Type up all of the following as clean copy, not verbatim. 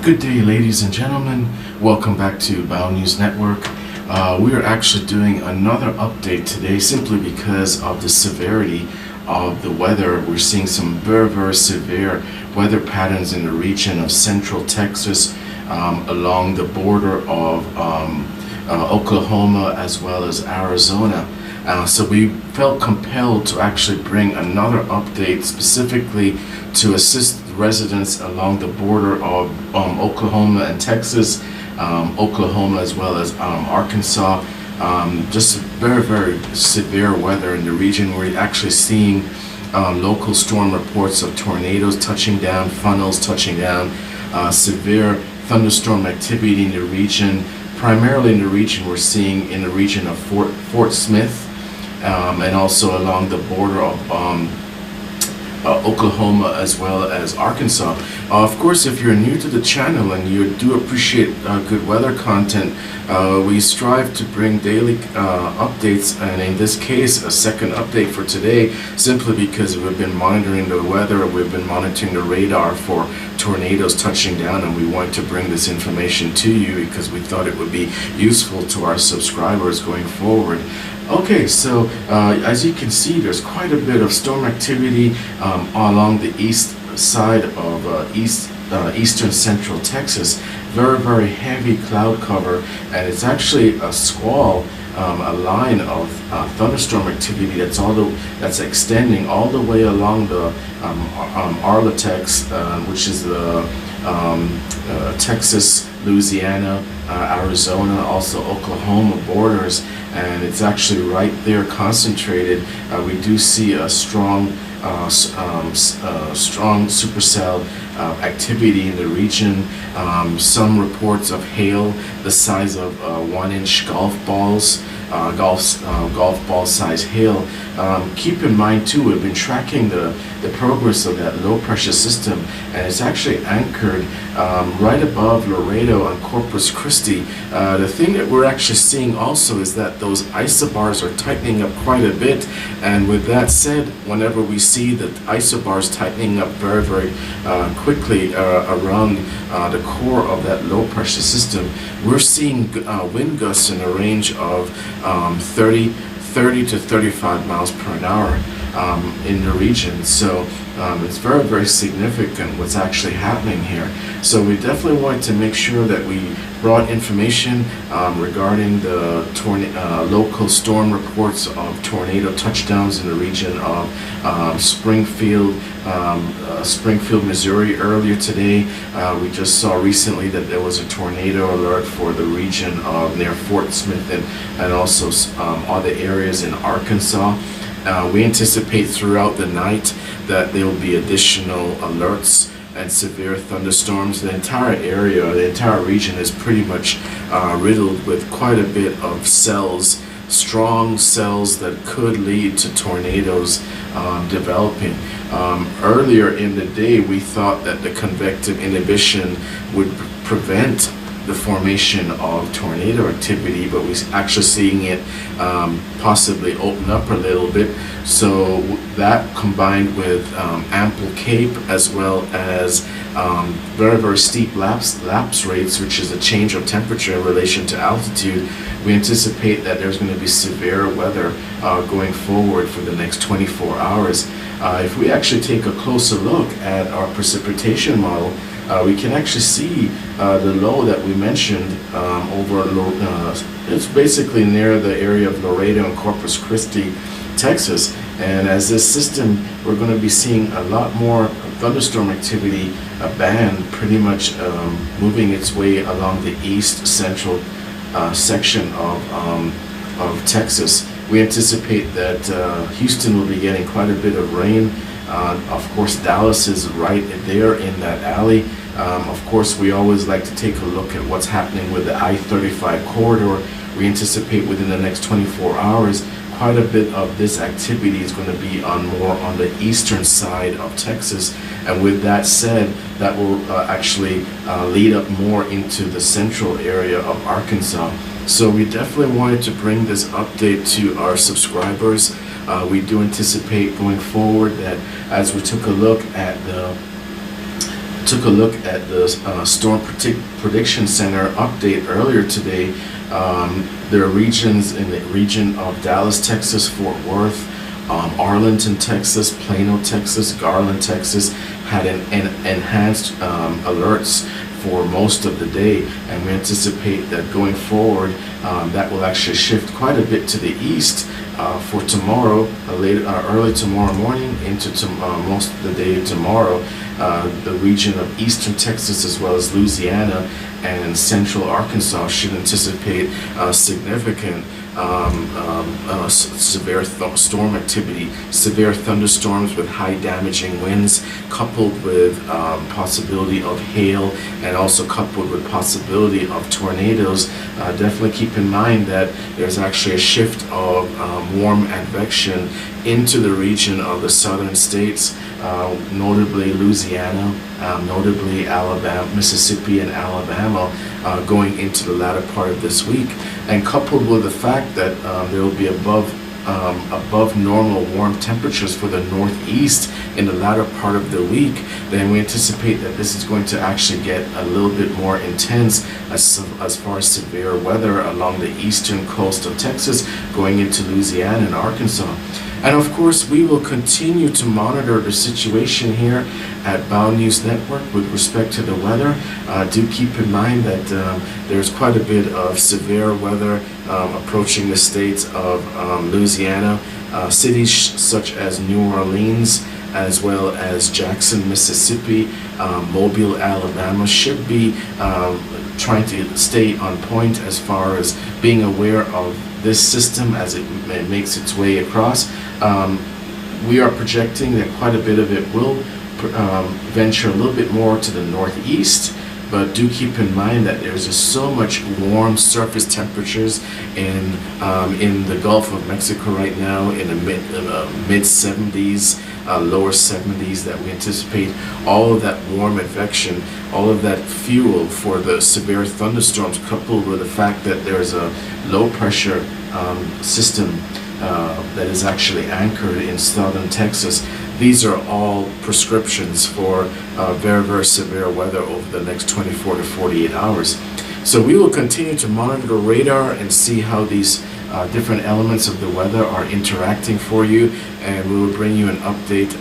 Good day, ladies and gentlemen. Welcome back to Bow News Network. We are actually doing another update today simply because of the severity of the weather. We're seeing some very severe weather patterns in the region of central Texas, along the border of Oklahoma as well as Arizona. So we felt compelled to actually bring another update specifically to assist residents along the border of Oklahoma and Texas, Oklahoma as well as Arkansas. Just very severe weather in the region. We're actually seeing local storm reports of tornadoes touching down, funnels touching down, severe thunderstorm activity in the region. Primarily in the region, we're seeing in the region of Fort Smith, and also along the border of Oklahoma as well as Arkansas. Of course, if you're new to the channel and you do appreciate good weather content, we strive to bring daily updates, and in this case a second update for today, simply because we've been monitoring the weather, we've been monitoring the radar for tornadoes touching down, and we want to bring this information to you because we thought it would be useful to our subscribers going forward. Okay, so as you can see, there's quite a bit of storm activity along the east side of eastern central Texas. Very heavy cloud cover, and it's actually a squall, a line of thunderstorm activity that's extending all the way along the Arlatex, which is the Texas, Louisiana, Arizona, also Oklahoma borders, and it's actually right there concentrated. We do see a strong supercell activity in the region. Some reports of hail the size of 1-inch golf balls, golf ball size hail. Keep in mind too, we've been tracking the progress of that low pressure system, and it's actually anchored right above Laredo and Corpus Christi. The thing that we're actually seeing also is that those isobars are tightening up quite a bit, and with that said, whenever we see the isobars tightening up very quickly around the core of that low pressure system, we're seeing wind gusts in the range of 30 to 35 miles per hour in the region. So it's very significant what's actually happening here. So we definitely want to make sure that we brought information regarding the local storm reports of tornado touchdowns in the region of Springfield, Missouri. Earlier today, we just saw recently that there was a tornado alert for the region of near Fort Smith and also other areas in Arkansas. We anticipate throughout the night that there will be additional alerts and severe thunderstorms. The entire area, the entire region is pretty much riddled with quite a bit of cells, strong cells that could lead to tornadoes developing. Earlier in the day, we thought that the convective inhibition would prevent the formation of tornado activity, but we're actually seeing it possibly open up a little bit. So that combined with ample CAPE as well as very steep lapse rates, which is a change of temperature in relation to altitude, we anticipate that there's going to be severe weather going forward for the next 24 hours. If we actually take a closer look at our precipitation model, we can actually see the low that we mentioned over, it's basically near the area of Laredo and Corpus Christi, Texas. And as this system, we're going to be seeing a lot more thunderstorm activity, a band pretty much moving its way along the east central section of Texas. We anticipate that Houston will be getting quite a bit of rain. Of course, Dallas is right there in that alley. Of course, we always like to take a look at what's happening with the I-35 corridor. We anticipate within the next 24 hours, quite a bit of this activity is going to be more on the eastern side of Texas. And with that said, that will actually lead up more into the central area of Arkansas. So we definitely wanted to bring this update to our subscribers. We do anticipate going forward that as we took a look at the took a look at the Storm Prediction Center update earlier today. There are regions in the region of Dallas, Texas, Fort Worth, Arlington, Texas, Plano, Texas, Garland, Texas had an enhanced alerts for most of the day, and we anticipate that going forward that will actually shift quite a bit to the east for tomorrow, early tomorrow morning into most of the day tomorrow. The region of eastern Texas as well as Louisiana and central Arkansas should anticipate significant severe storm activity, severe thunderstorms with high damaging winds, coupled with possibility of hail, and also coupled with possibility of tornadoes. Definitely keep in mind that there's actually a shift of warm advection into the region of the southern states, notably Louisiana, notably Alabama, Mississippi, and Alabama, going into the latter part of this week, and coupled with the fact that there will be above normal warm temperatures for the northeast in the latter part of the week, then we anticipate that this is going to actually get a little bit more intense as far as severe weather along the eastern coast of Texas going into Louisiana and Arkansas. And of course, we will continue to monitor the situation here at Bound News Network with respect to the weather. Do keep in mind that there's quite a bit of severe weather approaching the states of Louisiana. Cities such as New Orleans, as well as Jackson, Mississippi, Mobile, Alabama should be trying to stay on point as far as being aware of this system as it makes its way across. We are projecting that quite a bit of it will venture a little bit more to the northeast, but do keep in mind that there's just so much warm surface temperatures in the Gulf of Mexico right now, in the mid 70s, lower 70s, that we anticipate all of that warm advection, all of that fuel for the severe thunderstorms, coupled with the fact that there's a low pressure system that is actually anchored in southern Texas. These are all prescriptions for very, very severe weather over the next 24 to 48 hours. So we will continue to monitor the radar and see how these different elements of the weather are interacting for you, and we will bring you an update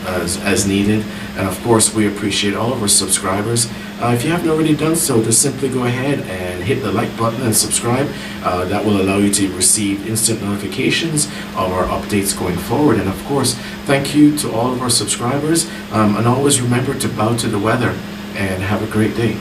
as needed. And of course, we appreciate all of our subscribers. If you haven't already done so, just simply go ahead and hit the like button and subscribe. That will allow you to receive instant notifications of our updates going forward. And of course, thank you to all of our subscribers. And always remember to bow to the weather, and have a great day.